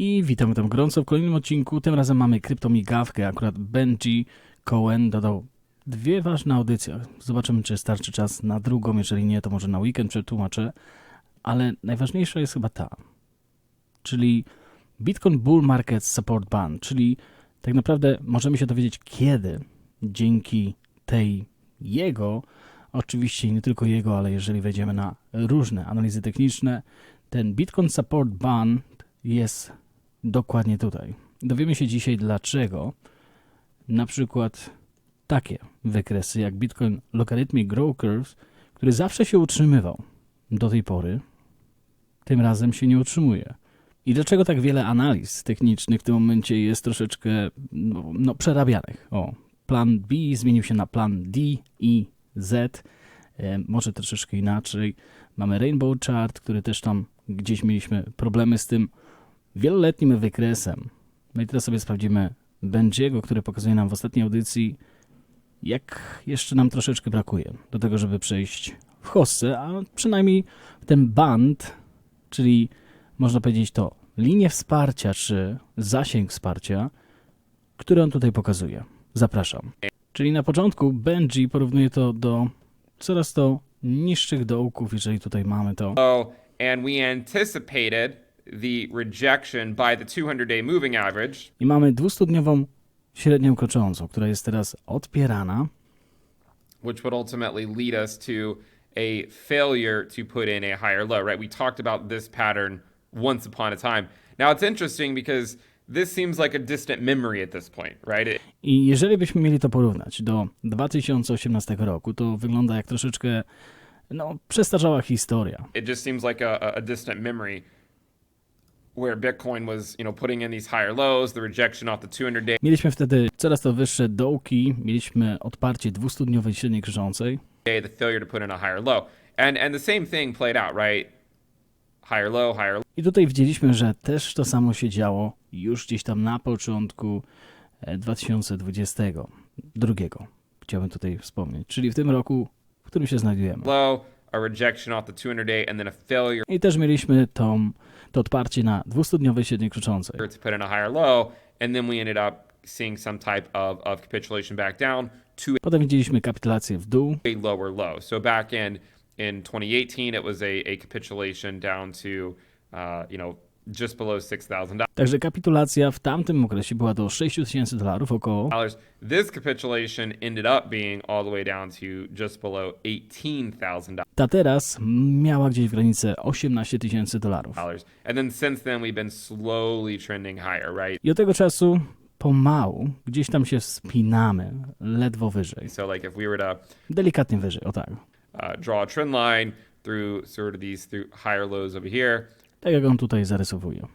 I witam gorąco w kolejnym odcinku. Tym razem mamy kryptomigawkę. Akurat Benji Cowen dodał dwie ważne audycje. Zobaczymy, czy starczy czas na drugą. Jeżeli nie, to może na weekend przetłumaczę. Ale najważniejsza jest chyba ta. Czyli Bitcoin Bull Market Support Ban. Czyli tak naprawdę możemy się dowiedzieć, kiedy dzięki tej oczywiście nie tylko jego, ale jeżeli wejdziemy na różne analizy techniczne, ten Bitcoin Support Ban jest dokładnie tutaj. Dowiemy się dzisiaj dlaczego. Na przykład takie wykresy jak Bitcoin Logarithmic Growth Curves, który zawsze się utrzymywał do tej pory, tym razem się nie utrzymuje. I dlaczego tak wiele analiz technicznych w tym momencie jest troszeczkę przerabianych. Plan B zmienił się na plan D i Z. Może troszeczkę inaczej. Mamy Rainbow Chart, który też tam gdzieś mieliśmy problemy z tym wieloletnim wykresem. No i teraz sobie sprawdzimy Benjiego, który pokazuje nam w ostatniej audycji, jak jeszcze nam troszeczkę brakuje do tego, żeby przejść w hossę, a przynajmniej ten band, czyli można powiedzieć to linię wsparcia, czy zasięg wsparcia, który on tutaj pokazuje. Zapraszam. Czyli na początku Benji porównuje to do coraz to niższych dołków, jeżeli tutaj mamy to. And we anticipated the rejection by the 200-day moving average. I mamy 200-dniową średnią kroczącą, która jest teraz odpierana. Which would ultimately lead us to a failure to put in a higher low, right? We talked about this pattern once upon a time. Now it's interesting because this seems like a distant memory at this point, right? I jeżeli byśmy mieli to porównać do 2018 roku, to wygląda jak troszeczkę przestarzała historia. It just seems like a distant memory where Bitcoin was, putting in these higher lows, the rejection off the 200-day. Mieliśmy wtedy coraz to wyższe dołki, mieliśmy odparcie 200-dniowej średniej krzyżącej. The failure to put in a higher low. And the same thing played out, right? Higher low, higher low. I tutaj widzieliśmy, że też to samo się działo już gdzieś tam na początku 2022. Chciałbym tutaj wspomnieć, czyli w tym roku, w którym się znajdujemy. Low, a rejection off the 200-day and then a failure. I też mieliśmy to odparcie na 200-dniowej średniej krzyczącej. To put in a higher low, and then we ended up seeing some type of capitulation back down to Potem widzieliśmy kapitulację w dół. a lower low. So back in 2018, it was a capitulation down to, just below $6,000. Także kapitulacja w tamtym okresie była do $6,000 około. This capitulation ended up being all the way down to just below $18,000. Ta teraz miała gdzieś w granicy $18,000. And then since then we've been slowly trending higher, right? I od tego czasu pomału gdzieś tam się wspinamy, ledwo wyżej. So like if we were to Delikatnie wyżej, o tak. Draw a trend line through sort of through higher lows over here. Tak jak on tutaj zarysowuje.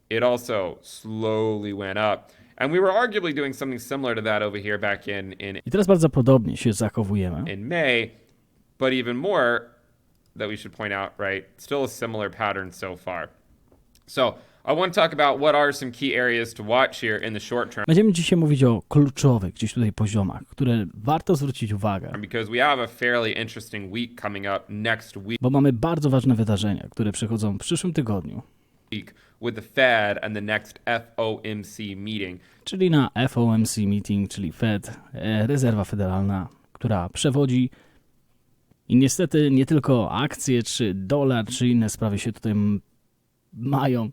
It also slowly went up. And we were arguably doing something similar to that over here back I teraz bardzo podobnie się zachowujemy. in May, but even more that we should point out, right? Still a similar pattern so far. So I want to talk about what are some key areas to watch here in the short term. Będziemy dzisiaj mówić o kluczowych gdzieś tutaj poziomach, które warto zwrócić uwagę. Because we have a fairly interesting week coming up next week. Bo mamy bardzo ważne wydarzenia, które przychodzą w przyszłym tygodniu. With the Fed and the next FOMC meeting. Czyli na FOMC meeting, czyli Fed, rezerwa federalna, która przewodzi i niestety nie tylko akcje, czy dolar, czy inne sprawy się tutaj mają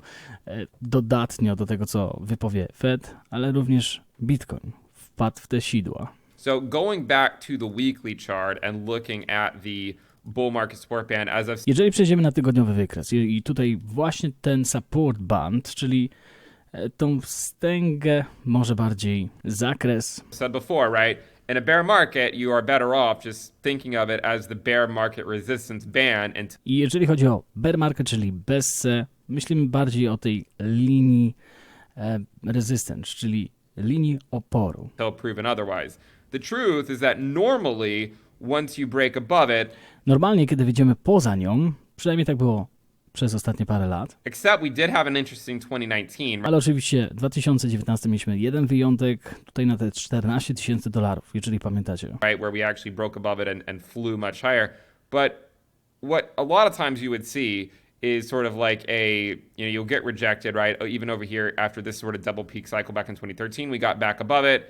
dodatnio do tego, co wypowie Fed, ale również Bitcoin wpadł w te sidła. So going back to the weekly chart and looking at the bull market support band as I've Jeżeli przejdziemy na tygodniowy wykres i tutaj właśnie ten support band, czyli tą wstęgę, może bardziej zakres. said before, right? In a bear market, you are better off just thinking of it as the bear market resistance band. And I jeżeli chodzi o bear market, czyli BSC, myślimy bardziej o tej linii resistance, czyli linii oporu. until proven otherwise. The truth is that normally, once you break above it, Normalnie, kiedy wyjdziemy poza nią, przynajmniej tak było przez ostatnie parę lat, except we did have an interesting 2019, right? ale oczywiście w 2019 mieliśmy jeden wyjątek, tutaj na te $14,000, jeżeli pamiętacie. Right, where we actually broke above it and flew much higher. But what a lot of times you would see is sort of like you'll get rejected, right? Even over here after this sort of double peak cycle back in 2013, we got back above it.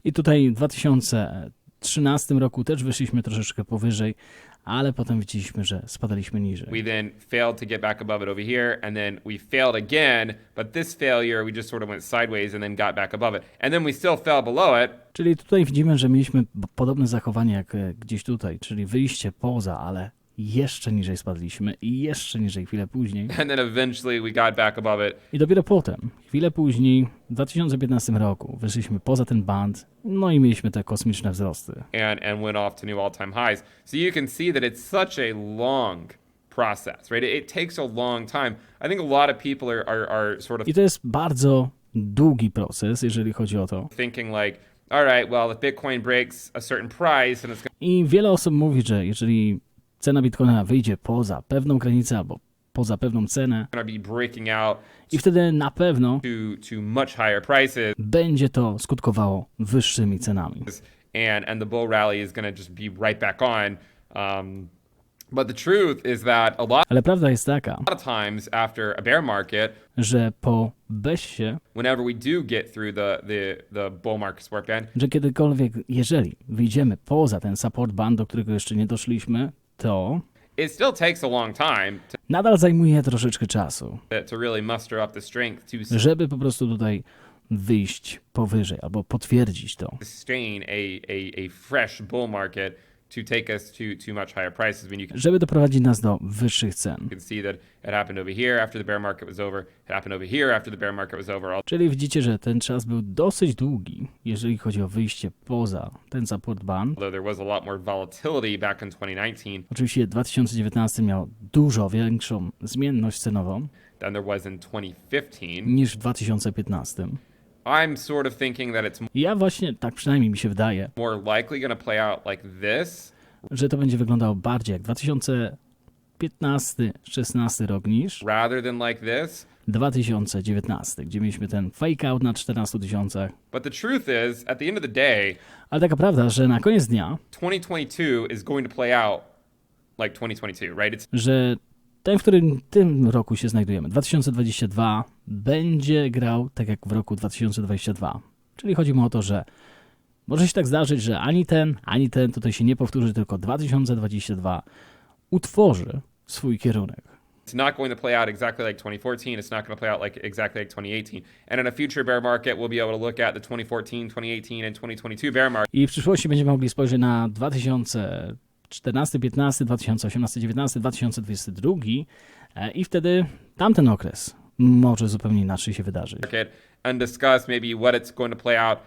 I tutaj w 2013 roku też wyszliśmy troszeczkę powyżej, ale potem widzieliśmy, że spadaliśmy niżej. We then failed to get back above it over here, and then we failed again, but this failure, we just sort of went sideways and then got back above it. And then we still fell below it. Czyli tutaj widzimy, że mieliśmy podobne zachowanie jak gdzieś tutaj, czyli wyjście poza, ale jeszcze niżej spadliśmy i jeszcze niżej chwilę później. And then eventually we got back above it. I dopiero potem, chwilę później, w 2015 roku, wyszliśmy poza ten band, no i mieliśmy te kosmiczne wzrosty. And went off to new all-time highs. So you can see that it's such a long process, right? It takes a long time. I think a lot of people are sort of I to jest bardzo długi proces, jeżeli chodzi o to. thinking like, all right, well, if Bitcoin breaks a certain price and it's I wiele osób mówi, że jeżeli cena Bitcoina wyjdzie poza pewną granicę albo poza pewną cenę going to be breaking out i wtedy na pewno to much higher prices, będzie to skutkowało wyższymi cenami. and the bull rally is going to just be right back on. But the truth is that a lot Ale prawda jest taka, of times after a bear market, że po beście, whenever we do get through the bull market support band, że kiedykolwiek, jeżeli wyjdziemy poza ten support band, do którego jeszcze nie doszliśmy, to it still takes a long time nadal zajmuje troszeczkę czasu, to really muster up the strength to żeby po prostu tutaj wyjść powyżej albo potwierdzić to. sustain a fresh bull market to take us to much higher prices. When you Żeby doprowadzić nas do wyższych cen. can see that it happened over here after the bear market was over, it happened over here after the bear market was over. Czyli widzicie, że ten czas był dosyć długi, jeżeli chodzi o wyjście poza ten support band. Although there was a lot more volatility back in 2019 Oczywiście 2019 miał dużo większą zmienność cenową than there was in 2015. niż w 2015. I'm sort of thinking that it's Ja właśnie, tak przynajmniej mi się wydaje, more likely going to play out like this że to będzie wyglądało bardziej jak 2015-16 rok niż rather than like this. 2019, gdzie mieliśmy ten fake out na 14 tysiącach. But the truth is, at the end of the day, Ale taka prawda, że na koniec dnia, 2022 is going to play out like 2022, right? It's że ten, w którym tym roku się znajdujemy, 2022, będzie grał tak jak w roku 2022. Czyli chodzi mu o to, że może się tak zdarzyć, że ani ten tutaj się nie powtórzy, tylko 2022 utworzy swój kierunek. It's not going to play out exactly like 2014. It's not going to play out like exactly like 2018. And in a future bear market, we'll be able to look at the 2014, 2018, and 2022 bear market I w przyszłości będziemy mogli spojrzeć na 2014, 15, 2018, 19, 2022 i wtedy tamten okres może zupełnie inaczej się wydarzyć. and discuss maybe what it's going to play out,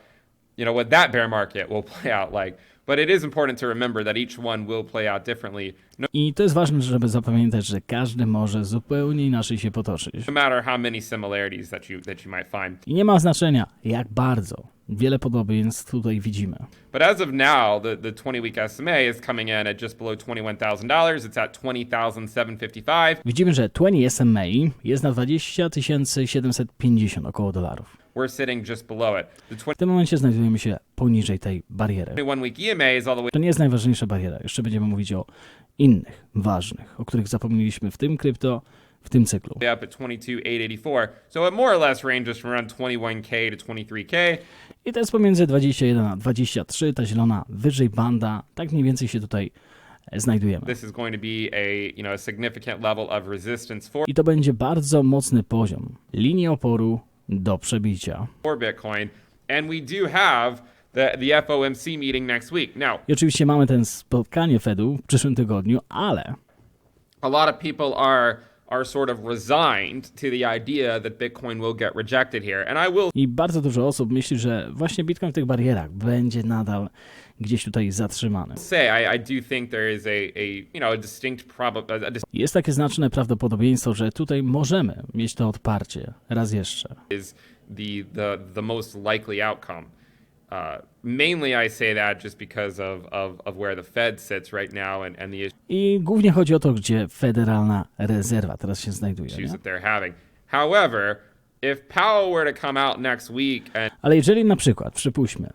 what that bear market will play out like. But it is important to remember that each one will play out differently, I to jest ważne, żeby zapamiętać, że każdy może zupełnie inaczej się potoczyć. no matter how many similarities that you might find. I nie ma znaczenia, jak bardzo wiele podobieństw tutaj widzimy. But as of now, the 20-week SMA is coming in at just below $21,000. It's at $20,755. Widzimy, że 20 SMA jest na 20 750 około dolarów. We're sitting just below it. The W tym momencie znajdujemy się poniżej tej bariery. 21-week EMA is all the way To nie jest najważniejsza bariera. Jeszcze będziemy mówić o innych, ważnych, o których zapomnieliśmy w tym krypto, w tym cyklu. up at 22,884. So it more or less ranges from around 21K to 23K. I to jest pomiędzy 21 a 23, ta zielona wyżej banda, tak mniej więcej się tutaj znajdujemy. This is going to be a significant level of resistance I to będzie bardzo mocny poziom linii oporu do przebicia. for Bitcoin. And we do have the FOMC meeting next week. Now, I oczywiście mamy ten spotkanie Fedu w przyszłym tygodniu, ale a lot of people are sort of resigned to the idea that Bitcoin will get rejected here. And I will i bardzo dużo osób myśli, że właśnie Bitcoin w tych barierach będzie nadal gdzieś tutaj zatrzymany. say I do think there is a distinct Jest takie znaczne prawdopodobieństwo, że tutaj możemy mieć to odparcie raz jeszcze. is the most likely outcome. Mainly I say that just because of where the Fed sits right now and the I głównie chodzi o to, gdzie Federalna Rezerwa teraz się znajduje. issues Nie? that they're having. However, if Powell were to come out next week and Ale jeżeli na przykład, przypuśćmy,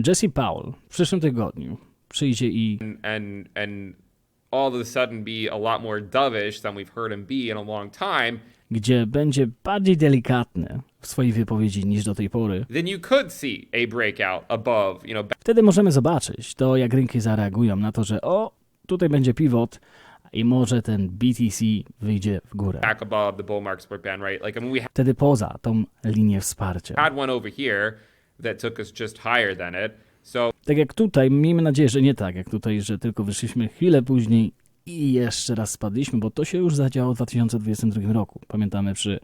Jesse Powell w przyszłym tygodniu przyjdzie i all of a sudden be a lot more dovish than we've heard him be in a long time, gdzie będzie bardziej delikatny w swojej wypowiedzi niż do tej pory, then you could see a breakout above, wtedy możemy zobaczyć to, jak rynki zareagują na to, że tutaj będzie pivot i może ten BTC wyjdzie w górę. back above the bull market support band, right? Like, I mean, we Wtedy poza tą linię wsparcia. had one over here that took us just higher than it. So Tak jak tutaj, miejmy nadzieję, że nie tak jak tutaj, że tylko wyszliśmy chwilę później i jeszcze raz spadliśmy, bo to się już zadziało w 2022 roku. Pamiętamy, przy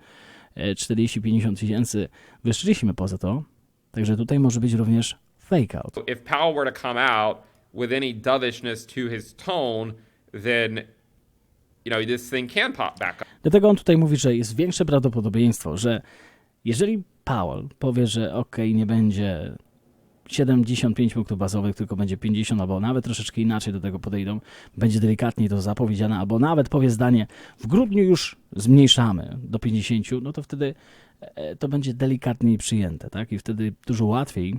40-50 tysięcy wyszliśmy poza to, także tutaj może być również fake out. if Powell were to come out with any dovishness to his tone, then this thing can pop back up. Dlatego on tutaj mówi, że jest większe prawdopodobieństwo, że jeżeli Powell powie, że nie będzie 75 punktów bazowych, tylko będzie 50, albo nawet troszeczkę inaczej do tego podejdą, będzie delikatniej to zapowiedziane, albo nawet powie zdanie, w grudniu już zmniejszamy do 50, no to wtedy to będzie delikatniej przyjęte, tak? I wtedy dużo łatwiej,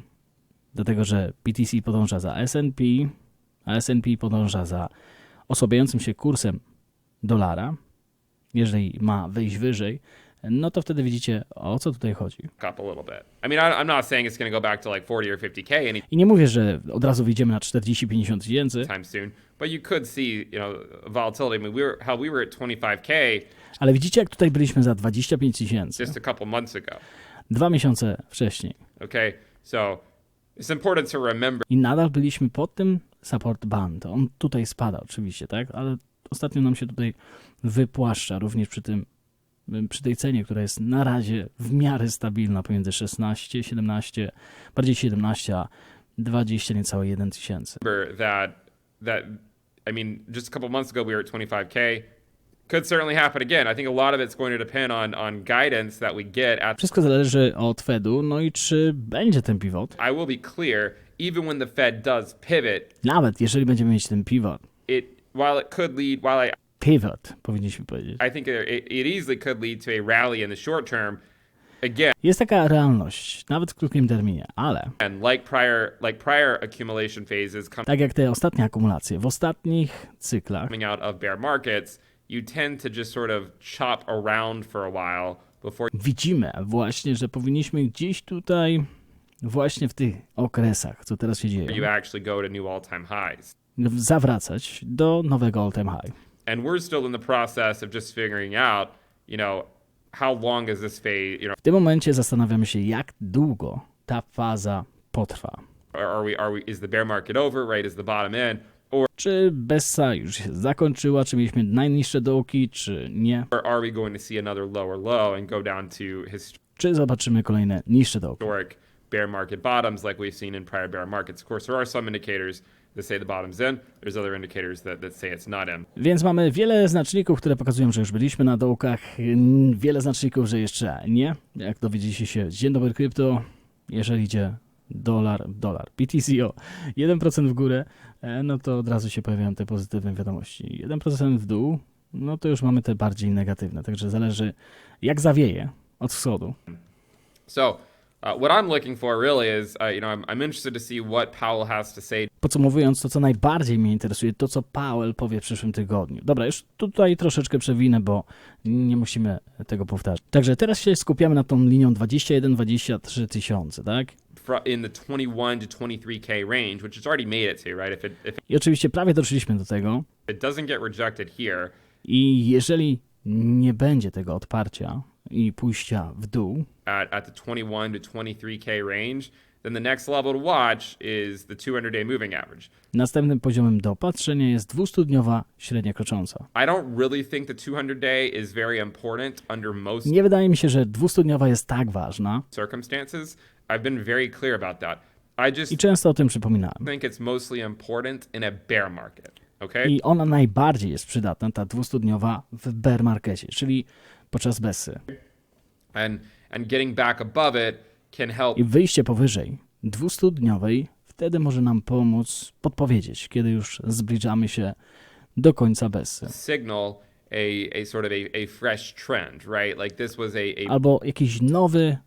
dlatego że BTC podąża za S&P, a S&P podąża za osłabiającym się kursem dolara. Jeżeli ma wyjść wyżej, no to wtedy widzicie, o co tutaj chodzi. Up a little bit. I mean, I'm not saying it's going to go back to like 40 or 50K I nie mówię, że od razu wyjdziemy na 40-50 tysięcy, anytime soon, but you could see, volatility. I mean, we were at 25K ale widzicie, jak tutaj byliśmy za 25 tysięcy just a couple months ago. 2 miesiące wcześniej. Okay, so it's important to remember I nadal byliśmy pod tym support band. On tutaj spada oczywiście, tak? Ale ostatnio nam się tutaj wypłaszcza, również przy tej cenie, która jest na razie w miarę stabilna, pomiędzy 16, 17, bardziej 17, a 20 niecałe 1 tysięcy. that I mean, just a couple months ago we were at 25K. Could certainly happen again. I think a lot of it's going to depend on guidance that we get at. Wszystko zależy od Fedu, no i czy będzie ten pivot. I will be clear, even when the Fed does pivot, Nawet jeżeli będziemy mieć ten pivot, while it could lead, pivot powinniśmy powiedzieć. I think it easily could lead to a rally in the short term. Again, Jest taka realność, nawet w krótkim terminie, ale and like prior accumulation phases tak jak te ostatnie akumulacje, w ostatnich cyklach coming out of bear markets, you tend to just sort of chop around for a while before widzimy właśnie, że powinniśmy gdzieś tutaj, właśnie w tych okresach, co teraz się you dzieje, actually go to new all-time highs. zawracać do nowego all-time high. And we're still in the process of just figuring out, how long is this phase, W tym momencie zastanawiamy się, jak długo ta faza potrwa. is the bear market over, right? Is the bottom in? Czy Bessa już się zakończyła, czy mieliśmy najniższe dołki, czy nie? Or are we going to see another lower low and go down to Czy zobaczymy kolejne niższe dołki? historic bear market bottoms like we've seen in prior bear markets? Of course, there are some indicators that say the bottom's in. There's other indicators that say it's not in. Więc mamy wiele znaczników, które pokazują, że już byliśmy na dołkach, wiele znaczników, że jeszcze nie. Jak dowiedzieliście się, Dzień dobry krypto, jeżeli idzie dolar, BTC o 1% w górę, no to od razu się pojawiają te pozytywne wiadomości. 1% w dół, no to już mamy te bardziej negatywne, także zależy jak zawieje od wschodu. So, what I'm looking for really is, I'm interested to see what Powell has to say. Podsumowując, to co najbardziej mnie interesuje, to co Powell powie w przyszłym tygodniu. Dobra, już tutaj troszeczkę przewinę, bo nie musimy tego powtarzać. Także teraz się skupiamy na tą linią 21-23 tysiące, tak? In the 21 to 23K range, which it's already made it to, right? If I oczywiście prawie doszliśmy do tego. it doesn't get rejected here, I jeżeli nie będzie tego odparcia i pójścia w dół, at the 21 to 23K range, then the next level to watch is the 200-day moving average. następnym poziomem do patrzenia jest 200-dniowa średnia krocząca. I don't really think the 200-day is very important under most Nie wydaje mi się, że 200-dniowa jest tak ważna circumstances. I've been very clear about that. I just i często o tym przypominałem. think it's mostly important in a bear market, okay? I ona najbardziej jest przydatna, ta 200-dniowa w bear markecie, czyli podczas Bessy. And getting back above it can help I wyjście powyżej 200-dniowej wtedy może nam pomóc podpowiedzieć, kiedy już zbliżamy się do końca Bessy. signal a sort of a fresh trend, right? Like this was a Albo jakiś nowy,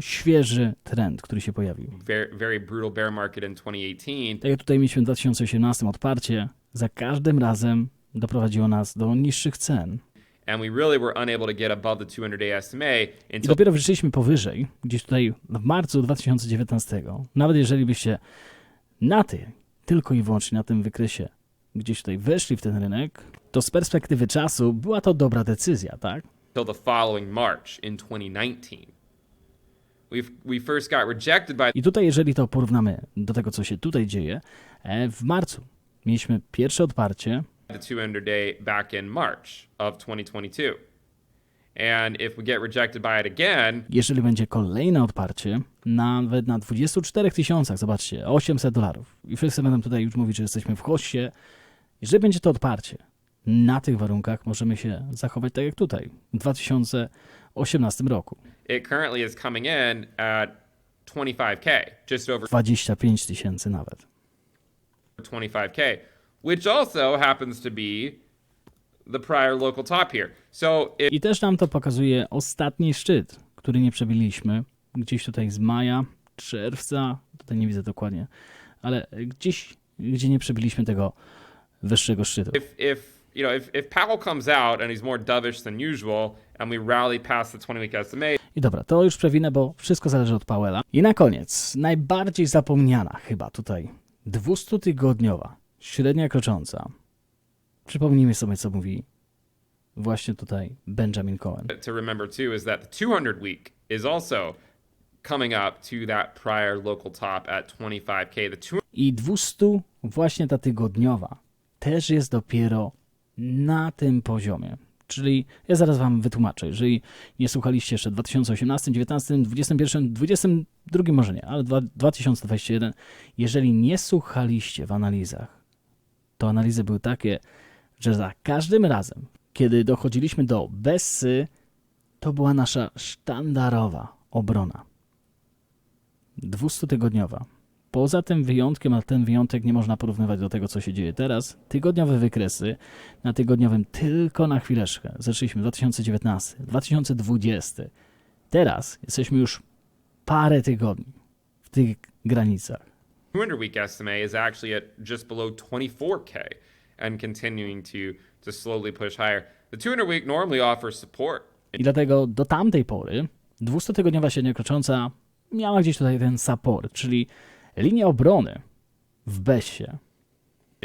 świeży trend, który się pojawił. very brutal bear market in 2018. Tak jak tutaj mieliśmy w 2018 odparcie, za każdym razem doprowadziło nas do niższych cen. And we really were unable to get above the 200-day SMA I until dopiero wyszliśmy powyżej, gdzieś tutaj w marcu 2019. Nawet jeżeli byście tylko i wyłącznie na tym wykresie gdzieś tutaj weszli w ten rynek, to z perspektywy czasu była to dobra decyzja, tak? the following March in 2019. We first got rejected by I tutaj, jeżeli to porównamy do tego, co się tutaj dzieje, w marcu mieliśmy pierwsze odparcie, the 200-day back in March of 2022. And if we get rejected by it again, jeżeli będzie kolejne odparcie, nawet na 24 000, zobaczcie, $800. I wszyscy będą tutaj już mówić, że jesteśmy w hoście. Jeżeli będzie to odparcie, na tych warunkach możemy się zachować tak jak tutaj, w 2018 roku. it currently is coming in at 25K, just over 25 000 nawet. 25K, which also happens to be the prior local top here. So I też nam to pokazuje ostatni szczyt, który nie przebiliśmy. Gdzieś tutaj z maja, czerwca, tutaj nie widzę dokładnie, ale gdzieś, gdzie nie przebiliśmy tego wyższego szczytu. if Powell comes out and he's more dovish than usual and we rally past the 20-week SMA, I dobra, to już przewinę, bo wszystko zależy od Powella. I na koniec, najbardziej zapomniana chyba tutaj, 200-tygodniowa, średnia krocząca. Przypomnijmy sobie, co mówi właśnie tutaj Benjamin Cowen. to remember too is that the 200-week is also coming up to that prior local top at 25K. The 200 I 200, właśnie ta tygodniowa, też jest dopiero na tym poziomie. Czyli ja zaraz wam wytłumaczę, jeżeli nie słuchaliście jeszcze w 2018, 2019, 2021, 2022 może nie, ale 2021, jeżeli nie słuchaliście w analizach, to analizy były takie, że za każdym razem, kiedy dochodziliśmy do Bessy, to była nasza sztandarowa obrona. 200-tygodniowa. Poza tym wyjątkiem, ale ten wyjątek nie można porównywać do tego, co się dzieje teraz. Tygodniowe wykresy, na tygodniowym tylko na chwileczkę. Zaczęliśmy 2019, 2020. Teraz jesteśmy już parę tygodni w tych granicach. 200-week SMA is actually at just below 24K and continuing to slowly push higher. The 200-week normally offers support I dlatego do tamtej pory 200-tygodniowa średnia krocząca miała gdzieś tutaj ten support, czyli linię obrony w Bessie.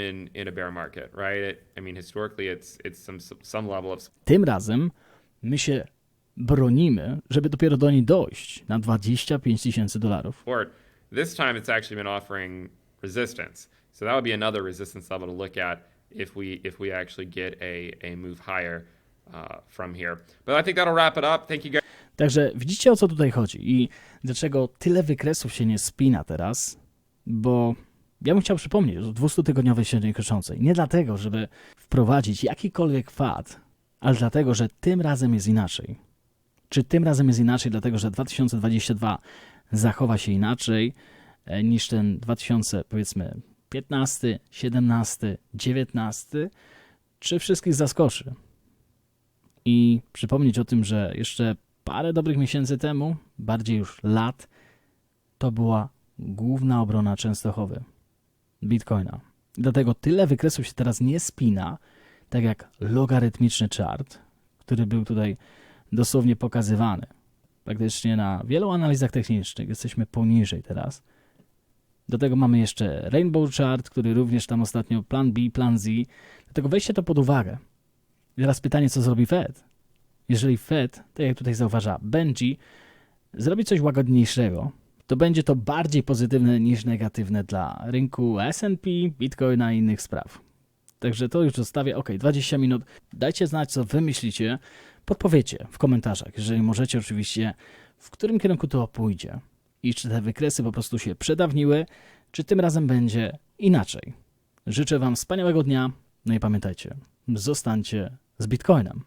in a bear market, right? I mean, historically, it's some level of Tym razem my się bronimy, żeby dopiero do niej dojść na $25 000. support. This time, it's actually been offering resistance. So that would be another resistance level to look at if we actually get a move higher from here. But I think that'll wrap it up. Thank you guys. Także widzicie, o co tutaj chodzi i dlaczego tyle wykresów się nie spina teraz, bo ja bym chciał przypomnieć o 200-tygodniowej średniej kroczącej. Nie dlatego, żeby wprowadzić jakikolwiek fad, ale dlatego, że tym razem jest inaczej. Czy tym razem jest inaczej, dlatego że 2022 zachowa się inaczej niż ten 2000, powiedzmy, 15, 17, 19, czy wszystkich zaskoczy? I przypomnieć o tym, że jeszcze parę dobrych miesięcy temu, bardziej już lat, to była główna obrona Częstochowy, Bitcoina. Dlatego tyle wykresów się teraz nie spina, tak jak logarytmiczny chart, który był tutaj dosłownie pokazywany. Praktycznie na wielu analizach technicznych jesteśmy poniżej teraz. Do tego mamy jeszcze Rainbow Chart, który również tam ostatnio plan B, plan Z. Dlatego weźcie to pod uwagę. I teraz pytanie, co zrobi Fed? Jeżeli Fed, tak jak tutaj zauważa Benji, zrobi coś łagodniejszego, to będzie to bardziej pozytywne niż negatywne dla rynku S&P, Bitcoina i innych spraw. Także to już zostawię. Ok, 20 minut. Dajcie znać, co wy myślicie. Podpowiecie w komentarzach, jeżeli możecie oczywiście, w którym kierunku to pójdzie. I czy te wykresy po prostu się przedawniły, czy tym razem będzie inaczej. Życzę wam wspaniałego dnia. No i pamiętajcie, zostańcie z Bitcoinem.